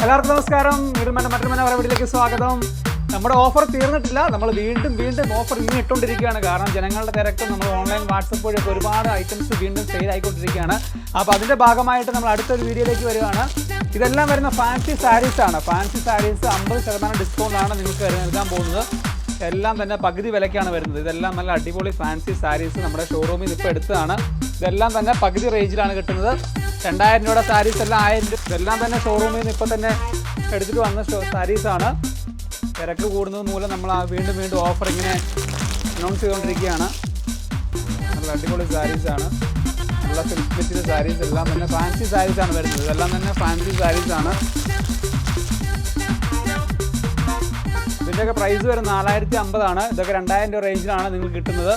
എല്ലാവർക്കും നമസ്കാരം. മറ്റൊരു വീഡിയോയിലേക്ക് സ്വാഗതം. നമ്മുടെ ഓഫർ തീർന്നിട്ടില്ല. നമ്മൾ വീണ്ടും ഓഫർ ഇങ്ങനെ ഇട്ടുകൊണ്ടിരിക്കുകയാണ്. കാരണം ജനങ്ങളുടെ തിരക്ക് നമ്മൾ ഓൺലൈൻ വാട്സപ്പ് വഴിയൊക്കെ ഒരുപാട് ഐറ്റംസ് വീണ്ടും സെയിൽ ആയിക്കൊണ്ടിരിക്കുകയാണ്. അപ്പോൾ അതിൻ്റെ ഭാഗമായിട്ട് നമ്മൾ അടുത്തൊരു വീഡിയോയിലേക്ക് വരികയാണ്. ഇതെല്ലാം വരുന്ന ഫാൻസി സാരീസാണ്. ഫാൻസി സാരീസ് 50% ഡിസ്കൗണ്ടാണ് നിങ്ങൾക്ക് നൽകാൻ പോകുന്നത്. എല്ലാം തന്നെ പകുതി വിലയ്ക്കാണ് വരുന്നത്. ഇതെല്ലാം നല്ല അടിപൊളി ഫാൻസി സാരീസ് നമ്മുടെ ഷോറൂമിൽ ഇപ്പോൾ എടുത്തതാണ്. ഇതെല്ലാം തന്നെ പകുതി റേഞ്ചിലാണ് കിട്ടുന്നത്. 2000 രൂപയുടെ സാരീസ് എല്ലാം 1000 രൂപ. ഇതെല്ലാം തന്നെ ഷോറൂമിൽ നിന്ന് ഇപ്പോൾ തന്നെ എടുത്തിട്ട് വന്ന സാരീസാണ്. തിരക്ക് കൂടുന്നത് മൂലം നമ്മൾ വീണ്ടും ഓഫർ ഇങ്ങനെ അനൗൺസ് ചെയ്തുകൊണ്ടിരിക്കുകയാണ്. നല്ല അടിപൊളി സാരീസാണ്. നല്ല സിൽക്ക് മെറ്റീരിയൽ സാരീസ് എല്ലാം തന്നെ ഫാൻസി സാരീസാണ് വരുന്നത്. ഇതെല്ലാം തന്നെ ഫാൻസി സാരീസാണ്. ഇതിൻ്റെയൊക്കെ പ്രൈസ് വരും 4050 ഇതൊക്കെ 2000 രൂപ റേഞ്ചിലാണ് നിങ്ങൾക്ക് കിട്ടുന്നത്.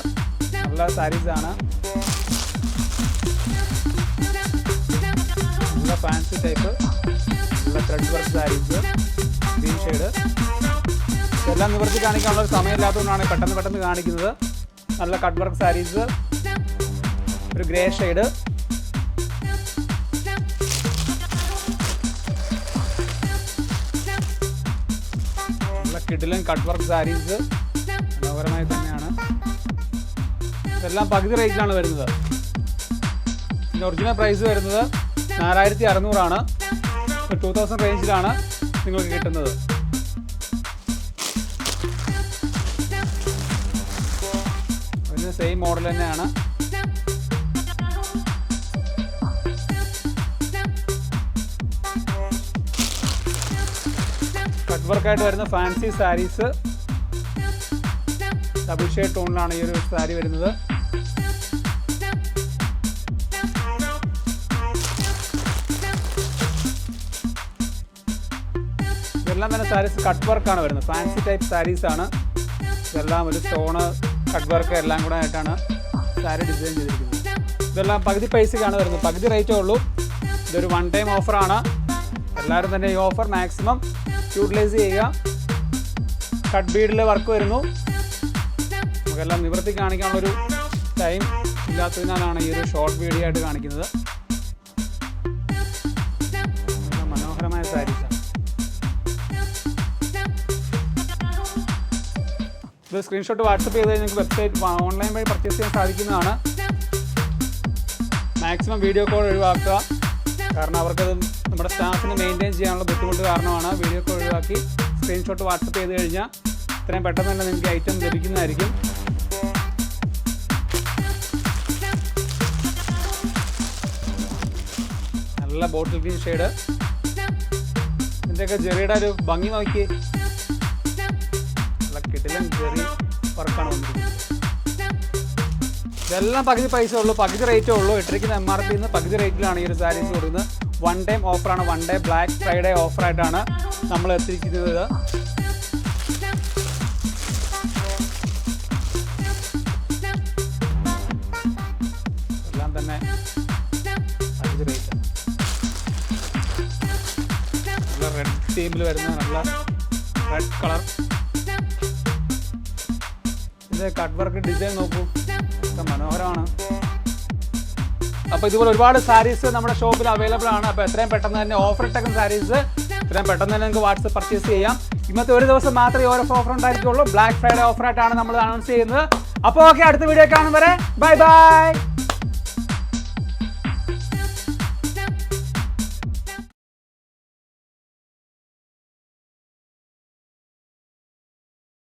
നല്ല സാരീസാണ്. നല്ല ഫാൻസി ടൈപ്പ്, നല്ല thread work saris, green shade. ഇതെല്ലാം നിവർത്തി കാണിക്കാനുള്ള ഒരു സമയമില്ലാത്തതുകൊണ്ടാണ് പെട്ടെന്ന് കാണിക്കുന്നത്. നല്ല കട്ട് വർക്ക് സാരീസ്, ഒരു ഗ്രേ ഷെയ്ഡ്, നല്ല കിഡിലൻ കട്ട് വർക്ക് സാരീസ് മനോഹരമായി തന്നെയാണ്. ഇതെല്ലാം പകുതി റേറ്റിലാണ് വരുന്നത്. ഇതിൻ്റെ ഒറിജിനൽ പ്രൈസ് വരുന്നത് 4600 2000 റേഞ്ചിലാണ് നിങ്ങൾക്ക് കിട്ടുന്നത്. അതിന് സെയിം മോഡൽ തന്നെയാണ്. കട്ട് വർക്കായിട്ട് വരുന്ന ഫാൻസി സാരീസ്, ഡബിൾ ഷെയ്ഡ് ടോണിലാണ് ഈ ഒരു സാരി വരുന്നത്. ഇതെല്ലാം തന്നെ സാരീസ് കട്ട് വർക്കാണ് വരുന്നത്. ഫാൻസി ടൈപ്പ് സാരീസാണ്. ഇതെല്ലാം ഒരു സ്റ്റോണ് കട്ട് വർക്ക് എല്ലാം കൂടെ ആയിട്ടാണ് സാരി ഡിസൈൻ ചെയ്തിരിക്കുന്നത്. ഇതെല്ലാം പകുതി പൈസക്കാണ് വരുന്നത്. പകുതി റേറ്റേ ഉള്ളൂ. ഇതൊരു വൺ ടൈം ഓഫറാണ്. എല്ലാവരും തന്നെ ഈ ഓഫർ മാക്സിമം യൂട്ടിലൈസ് ചെയ്യുക. കട്ട് ബീഡിൽ വർക്ക് വരുന്നു. നമുക്കെല്ലാം നിവർത്തി കാണിക്കാനുള്ളൊരു ടൈം ഇല്ലാത്തതിനാലാണ് ഈ ഒരു ഷോർട്ട് വീഡിയോ ആയിട്ട് കാണിക്കുന്നത്. മനോഹരമായ സാരീസാണ്. ഇത് സ്ക്രീൻഷോട്ട് വാട്സപ്പ് ചെയ്ത് നിങ്ങൾക്ക് വെബ്സൈറ്റ് ഓൺലൈൻ വഴി പർച്ചേസ് ചെയ്യാൻ സാധിക്കുന്നതാണ്. മാക്സിമം വീഡിയോ കോൾ ഒഴിവാക്കുക. കാരണം അവർക്കത് നമ്മുടെ സ്റ്റാഫിന് മെയിൻറ്റെയിൻ ചെയ്യാനുള്ള ബുദ്ധിമുട്ട് കാരണമാണ്. വീഡിയോ കോൾ ഒഴിവാക്കി സ്ക്രീൻഷോട്ട് വാട്സപ്പ് ചെയ്ത് കഴിഞ്ഞാൽ ഇത്രയും പെട്ടെന്ന് തന്നെ നിങ്ങൾക്ക് ഐറ്റം ലഭിക്കുന്നതായിരിക്കും. നല്ല ബോട്ടിൽ ഗ്രീൻ ഷെയ്ഡ്. ഇതിൻ്റെയൊക്കെ ജെറിയുടെ ഒരു ഭംഗി നോക്കി. കിടിലൻ ജെറി വർക്കാണ് വന്നിരിക്കുന്നത്. ഇതെല്ലാം പകുതി പൈസ ഉള്ളൂ, പകുതി റേറ്റേ ഉള്ളൂ. ഇട്ടിരിക്കുന്ന MRP നിന്ന് പകുതി റേറ്റിലാണ് ഈ ഒരു സാരീസ് കൊടുക്കുന്നത്. വൺ ടൈം ഓഫറാണ്. വൺ ഡേ ബ്ലാക്ക് ഫ്രൈഡേ ഓഫറായിട്ടാണ് നമ്മൾ എത്തിയിരിക്കുന്നത്. എല്ലാം തന്നെ പകുതി റേറ്റാണ്. നല്ല റെഡ് തീമിൽ വരുന്ന നല്ല റെഡ് കളർ. ഇത് കട്ട് വർക്ക് ഡിസൈൻ നോക്കൂ, മനോഹരമാണ്. അപ്പോൾ ഇതുപോലെ ഒരുപാട് സാരീസ് നമ്മുടെ ഷോപ്പിൽ അവൈലബിൾ ആണ്. അപ്പോൾ എത്രയും പെട്ടെന്ന് തന്നെ ഓഫർ ഇട്ടേക്കുന്ന സാരീസ് എത്രയും പെട്ടെന്ന് തന്നെ നിങ്ങൾക്ക് വാട്സപ്പ് പർച്ചേസ് ചെയ്യാം. ഇന്നത്തെ ഒരു ദിവസം മാത്രമേ ഈ ഓഫർ ഉണ്ടായിരിക്കുള്ളൂ. ബ്ലാക്ക് ഫ്രൈഡേ ഓഫറായിട്ടാണ് നമ്മൾ അനൗൺസ് ചെയ്യുന്നത്. അപ്പോൾ ഓക്കെ, അടുത്ത വീഡിയോ കാണും വരെ ബൈ.